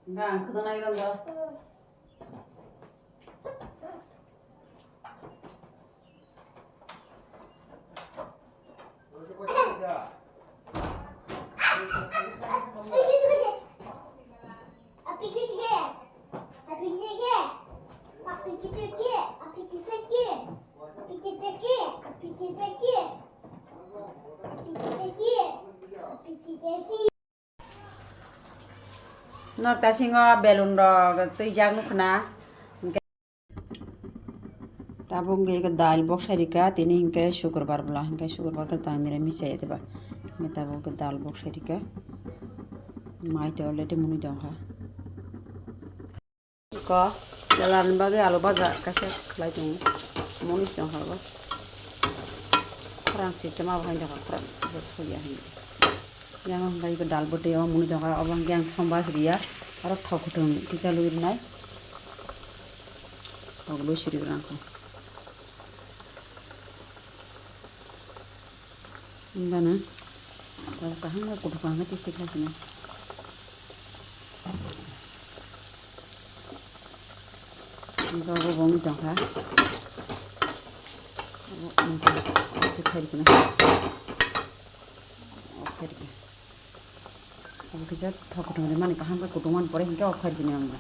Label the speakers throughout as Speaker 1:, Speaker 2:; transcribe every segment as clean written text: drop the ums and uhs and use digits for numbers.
Speaker 1: 나 그거 나 이런 거. Norta singo belun rog tuijak nukna tabung ke dal box harika tini hingke syukurbar bula hingke syukurbar ke tangira misai teba hingke tabung ke dal box harika mai te olete muni dongha ko jalan bagi alu baza kasih kelai tung muni dongha ba kurang sih cuma bahan dongha kurang sesuai ya hingke yang bagi ke dal bote yang muni dongha abang yang sambas dia Arab thau kutung kita luir nai, aglo siri berangko. Enggak na, kalau kahang nggak kudu banget istiqlal sini. Enggak aku bangun jangka, aku nanti cek hari sini. Oke. Aku kerja thau kutung dari mana kahang ke kutungan pore hingga okhar sini angga.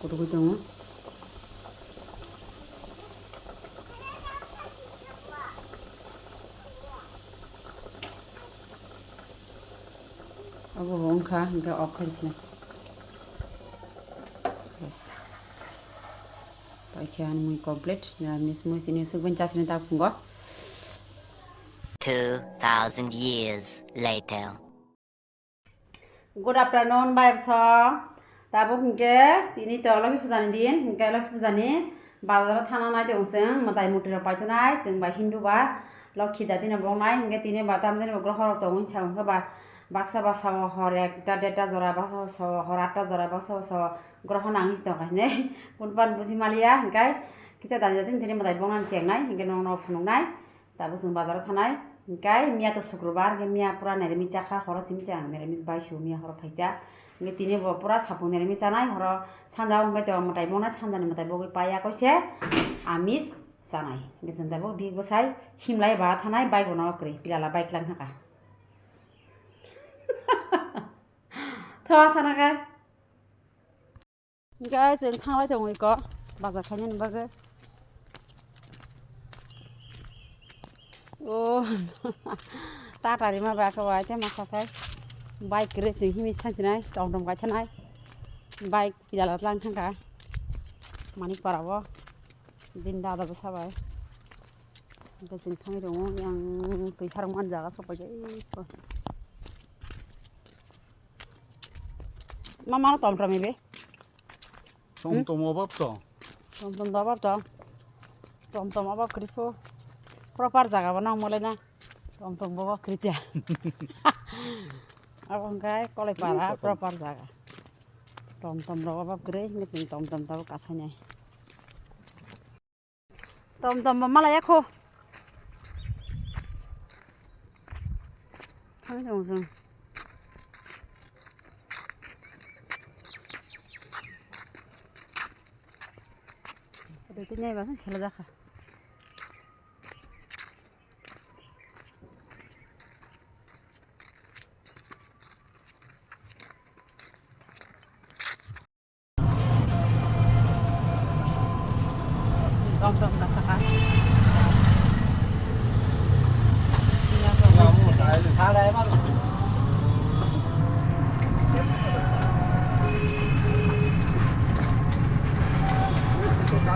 Speaker 1: Kutu kutung. Aku hongkah hingga okhar sini. Yes. Pakaian muy komplit dan semua ini sebentar tak punggah.
Speaker 2: 2,000 years later.
Speaker 1: Good afternoon, bye song. Tabu hingga ini tolong pujani din hingga lagi pujani bazar thana nai jongseng matai mutir paitu nai seng ba Hindu ba lokhi dati na bong nai hingga tini batam tini bogro horok tong chang ke ba baksa basa hor ekta deta jora basa hor atta jora basa groho nangis dong ne punpan buji malia hingga kita tadi tini matai bong nan cheng nai hingga nong funung nai tabu seng bazar thanai hingga mia to syukurbar hingga mia pura neremi chakha horo simchang neremi baisu mia horo phaisa hingga tini pura sapung neremi chanai horo sanjao hingga to matai bong na sanjani matai bogi paya koise amis sanai hingga jenta bo big bosai himlai ba thanai bai bono kri pilala bai klang haka tho thanaka hingga जों थांलाय दङ eco बाजार खायनो बागे Oh, tatari ma ba ka wai te ma sa kai bike racing himis than sinai tong tong kai thanai bike pijalat lang thang ka mani parabo din da da sa bai ga sing thang dong yang tui sarang man jaga sopai jai mama tom tom be
Speaker 3: tom tom obab to
Speaker 1: tom tom obab krifo proper jaga banang mulai na tom tom bawa kritia abang kai kolej para proper jaga tom tom bawa kre ngecing tom tom tahu kasanya tom tom malah ya ko thang dong ada tu nyai bahasa khela jaka Tong kasakan. Sila so.
Speaker 3: Halai mar.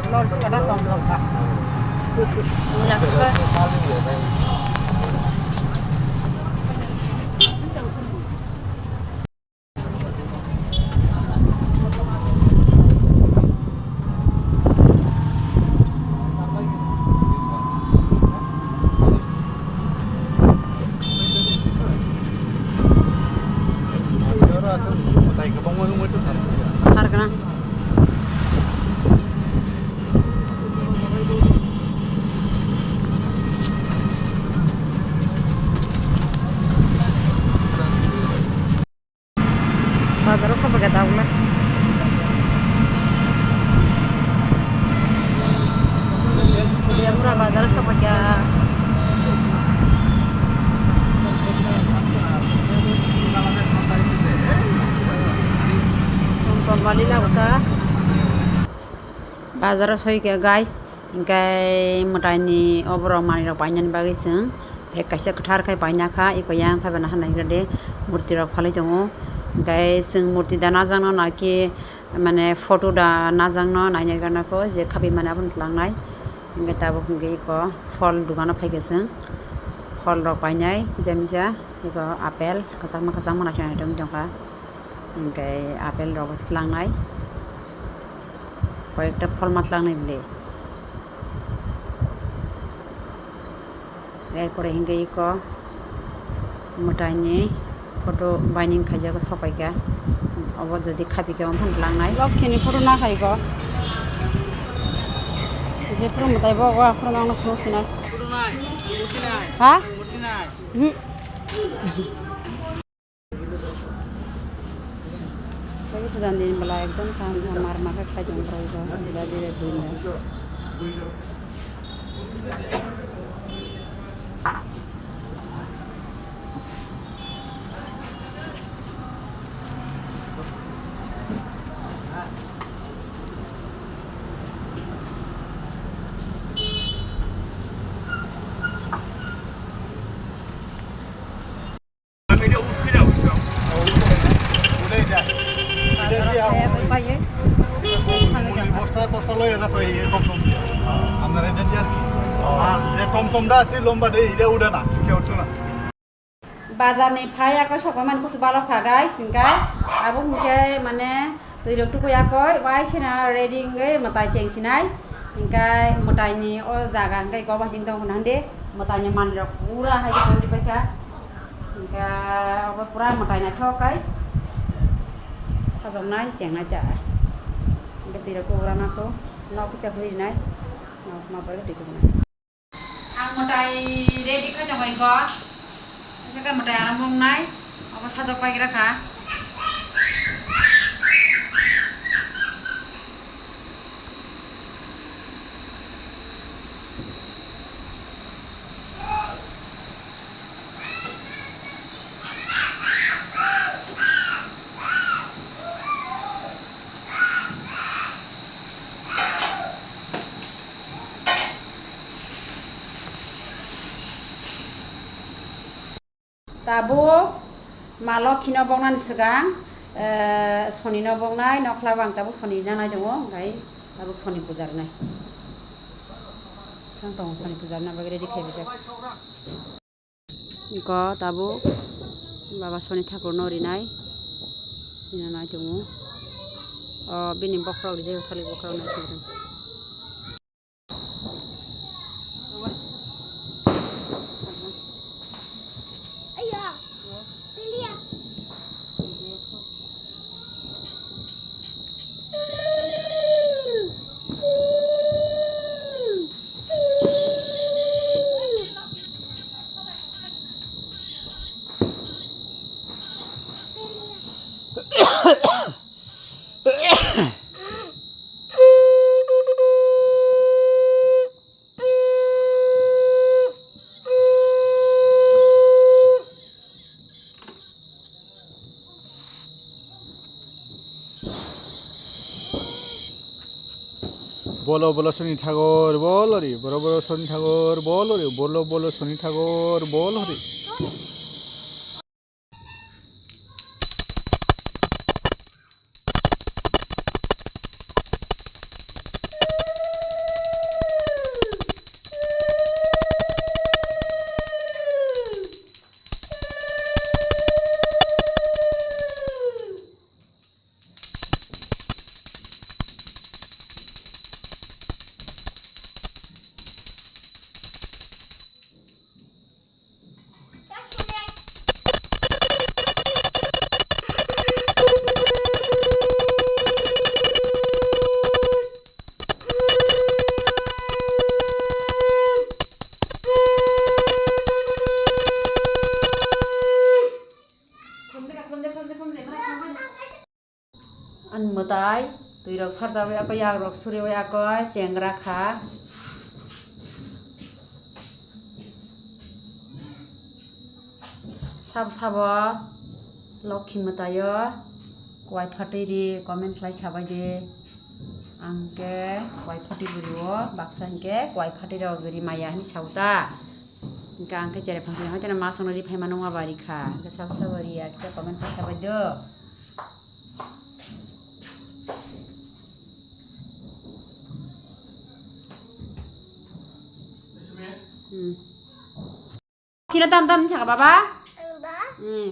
Speaker 1: Lor sudah tong ka.
Speaker 3: Langsung mutai ke bangun rumah itu tarik.
Speaker 1: Tarik na. Bazar सब बगैर आऊँगा Teliamura bazar सब बगैर Shyamali lah kita bazar soi ke guys ingkai mutani obrol mani rok panjan bagi seng kaisa ketar kai panya kha iko yang kha bana hanai grade murti rok phalai tongo ingkai seng murti da najangno naki mane photo da najangno nainai garna ko je khabi mane abun tlangnai ingkai tabo ingkai iko phol dugano phai seng phol rok painai jamisa iko apel kasang mana chana dong jongka ingkai apel rok tlangnai কয়েকটা ফল মাছ লাগাই বলে এরপরে হিঙ্গে ক মোটাইনি photo brining খাইজাগো সবাইকা of যদি খাবিকে অমফান লাংনাই লক্ষিনি photo না খাইগ যে photo মোটাইব অ photo নাংনো photo Sinai photo নাই মুটি নাই হ্যাঁ মুটি নাই Saya pesan di belah itu kan kamar maka saja mereka tidak tidak bunda.
Speaker 3: Bostra loy ada toy tom. Amnare dia. Je tom dah si lomba deh dia udah na. Kau tu na.
Speaker 1: Bazar ni phai aku siapa man kusi balok khagai singkai abu mungkin mana tu rok tu kuya koi wai sina reading ge matai sing sinai ingkai matai ni o jaga ingkai kau basing tong nande matai ni man rok pura hai di pandi peka ingkai apa pura matai ni thokai sajam nai siang nai ta ingkai tu rok pura na ko nak kisah hui nai nak ma pergi di tu nai ang matai ready kah jangan kau Sekarang mata aram bong nai, apa saja pagi raka. Tabu malok kino bongnan segang soni no bongnai nokla bang tabu soni na nai jongo ngai tabu soni pujar nai sang tong soni pujar na bagere dikhai bisa ko tabu baba soni thakur nori nai ina nai jongo bini bokrok je thali bokrok nai jongo
Speaker 3: Bolo bolo Soni Tagore bolori, bolo bolo Soni Tagore bolori, bolo bolo Soni Tagore bolori.
Speaker 1: An matai tui rok sarjawe ako yak rok surewe ako sengra kha sab sabo lokhi matayo kwai phatai ri comment khlai sabai de angke kwai phatai buro baksa angke kwai phatai rok gori maya ni sauta angke angke jere phangse hoitena ma sonori phaima nonga bari kha angke sab sabori akse comment khlai sabai do Kira tam chaka baba?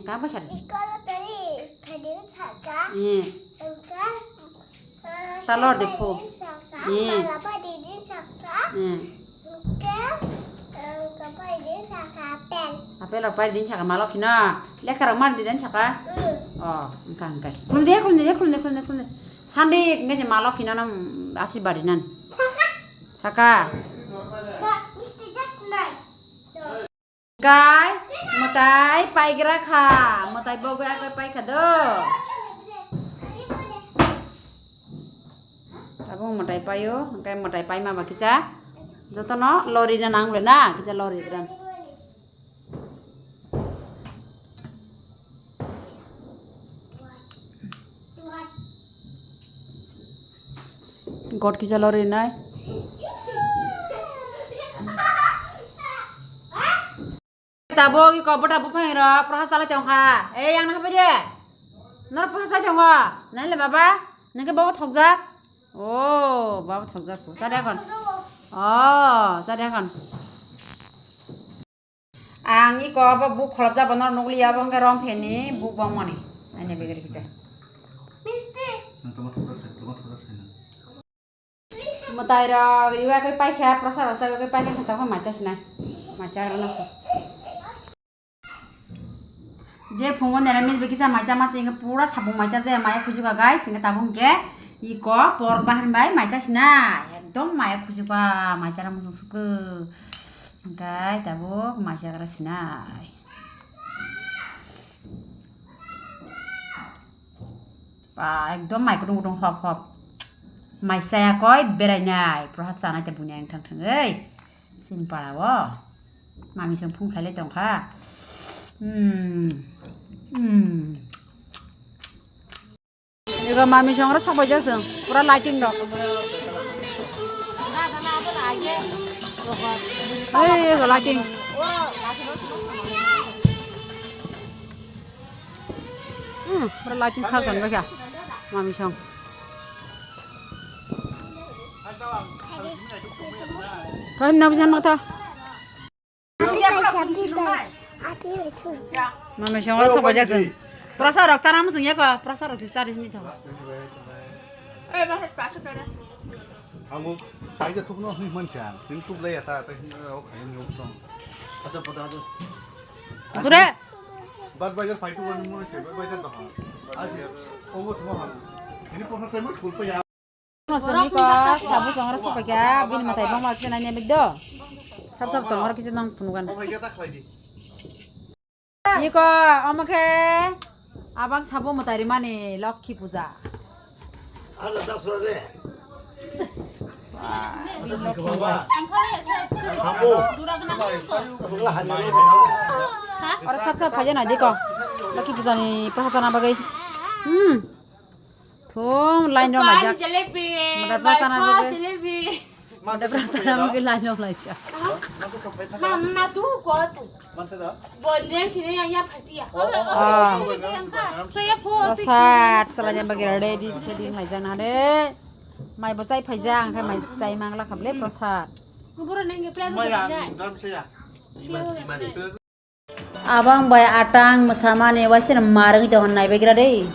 Speaker 1: Kamu sadar?
Speaker 4: Kalau tadi kadin saka. Engkau.
Speaker 1: Talor de po.
Speaker 4: Malapa didin saka. Engkau apa didin saka apel.
Speaker 1: Apel apa didin saka malok kina? Lihat karang mana didin saka? Oh, engkau. Kulum dia. Sandi enggak sih malok kina nam asli barinan. Saka. Kai, matai pai gerak ha, matai bogo aku pai kado. Aku matai payo, kai matai pai mama kica. Joto no lori na nang lena, kica lori gran. God kica lori na. Tabo ki kopo tabo phairo prahasa la chongkha yang nak apa je nor prahasa chongwa nai le baba nake baba thokjak baba thokjak ko sada kon sada kon ang i kopo bu kholap ja banor nogli ya bang rom pheni bu bang mani ane begeri kicha matai ra iwa kai pai kha prasar asa kai pai kha ta ko masa sina masa ra je phungo neramis bekisa maisa mas inga pura sabung maisa je maya khujuga guys inga tabung ke iko por bahan bai maisa sina ekdom maya khujuga maisa ra musuk suke guys tabuk maisa ra sina pa ekdom mai kudung hop maisa ya koi berainai prohat sana te bunya yang thang ei sin parawo mami song phung khlai le tong kha 이거 마미 정으로 사보자서 পুরা lighting দ এই 이거 lighting পুরা lighting 사건 거야 마미 정 더 힘나 보지 않나 더 Mama siang orang sobat jaga. Perasa rok tanam musuhnya kok. Perasa rok dicari sini tahu.
Speaker 4: Bahas pasuk ada.
Speaker 3: Kamu tadi tuh no himan siang, ini tuh leh ta, tapi aku kayak nyok dong. Asal pada tuh.
Speaker 1: Sudah.
Speaker 3: Bas bajar fight tuh mau sih, bas bajar dah. Asyik, oh semua. Ini pernah saya masuk kuliah ya.
Speaker 1: Masuknya kok sabu orang sobat jaga. Bini mata ibang makin nanya begdo. Sab tong orang kita nang penukan.
Speaker 3: Oh my god, tak lagi.
Speaker 1: Iko omake abang sabu matari mani Laxmi Puja.
Speaker 5: Ada tak surat deh. Masa ni kebaba. Kamu. Apakah hanya ini?
Speaker 1: Orang sab aja nanti kok. Laxmi Puja ni perasaan apa guys? Thum line dong aja. Ada perasaan apa guys? Ada perasaan apa guys line dong aja.
Speaker 4: Mama tuh kok tuh.
Speaker 3: Mana dah?
Speaker 4: Bonjem sini yang pasti ya.
Speaker 1: Prasad salahnya bagi ready setting lagi jangan ada. Mai besai pajang kan mai sai mangla kable prasad.
Speaker 3: Mayang, dalam saya.
Speaker 5: Iman.
Speaker 1: Abang bay atang masama ne wasin marang jangan naik bagi ready.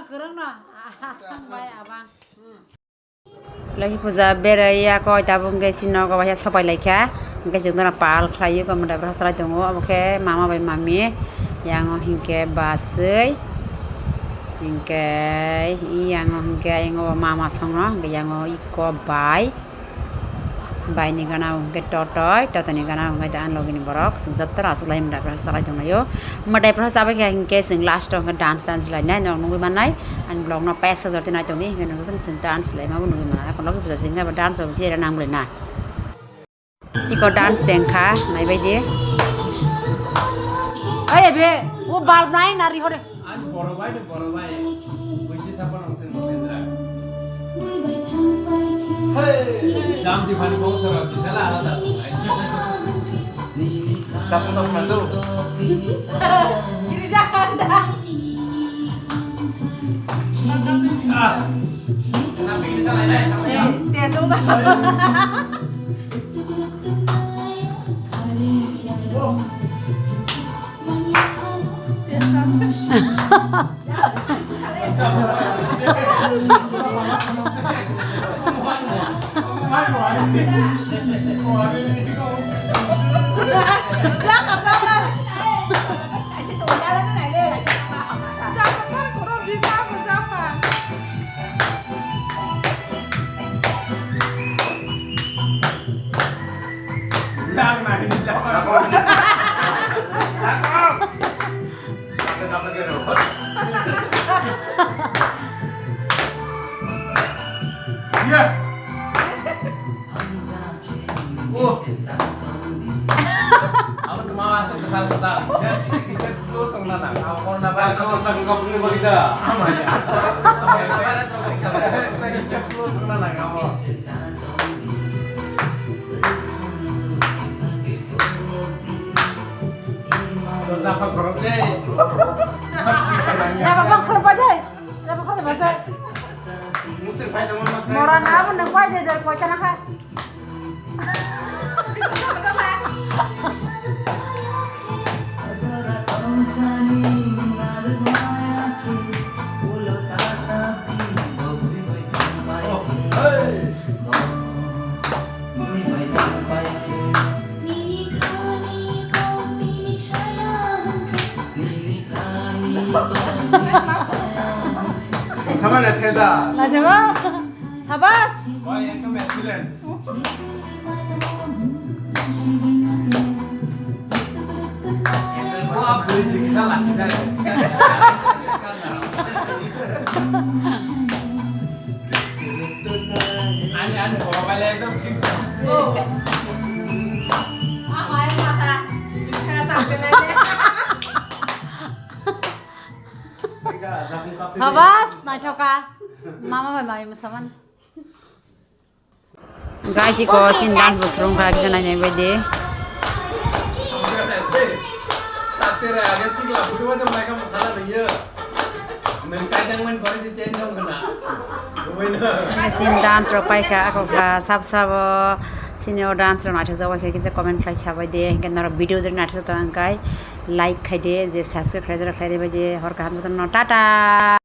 Speaker 1: Gereng no, sampai abang. Lahi puja beraya ko tabung ke sino ko bahaya sopai laikya, ke jengdana pal klayu ko menda berasal jongo, oke mama by mami, yang hingke basei, hingke yang hingke yang mama songo, yang iko bay. Bay ni kana ke totoy ni kana ngai dan login borok sejak terus ulai menda berasal jongo yo, meda berasal ke hingke sing last to dance lai nai nong nunggu manai, an blog no pesa zorti nai jongi hingke nunggu pun sing dance lai mau nunggu manai, kalau kita puja singga dance so jera nang boleh na, iko dance sengka nai bay dia, ayo be, wo bal nai nari hore,
Speaker 6: an borobai, which is apa nong tengok jam di mana bau serap bisa lah ada.
Speaker 3: Tapi tak mandu.
Speaker 1: jadi jangan dah.
Speaker 6: Kenapa ini salah ini?
Speaker 1: Dia sudah.
Speaker 6: Aku cuma masuk kesal-kesal. Bisa terus nana. Kalau corona
Speaker 3: Kalau sang kau punya bagida.
Speaker 6: aman ya. Bisa terus nana kamu. Dosa apa korok deh?
Speaker 1: Ya bang kalau aja, ya bang kalau bahasa.
Speaker 3: Mutir pai teman mas.
Speaker 1: Moran apa nengkai dia dari kuacan apa?
Speaker 3: Sama nak teda.
Speaker 1: Nah coba, sabas.
Speaker 6: Wah yang itu mesbilen. Wah beli sih salah sih saya. Aneh kalau balik itu fix.
Speaker 1: Apa yang masalah? Saya sampai lagi. Habas, na choka. Mama may masaman. Guys, iko sin dance busrong ka kisah nanya bede.
Speaker 6: Satira agak sih lah, bukan tuh mereka masalah dia. Mereka jangan main baris change dong kena.
Speaker 1: Sin dance ropai ka ako ka sab senior dance ro nathok jawa ke kise comment khai sabai de ke naro video jor nathok to angkai like khai de je subscribe khai jara khai de baje hor ka ham to tata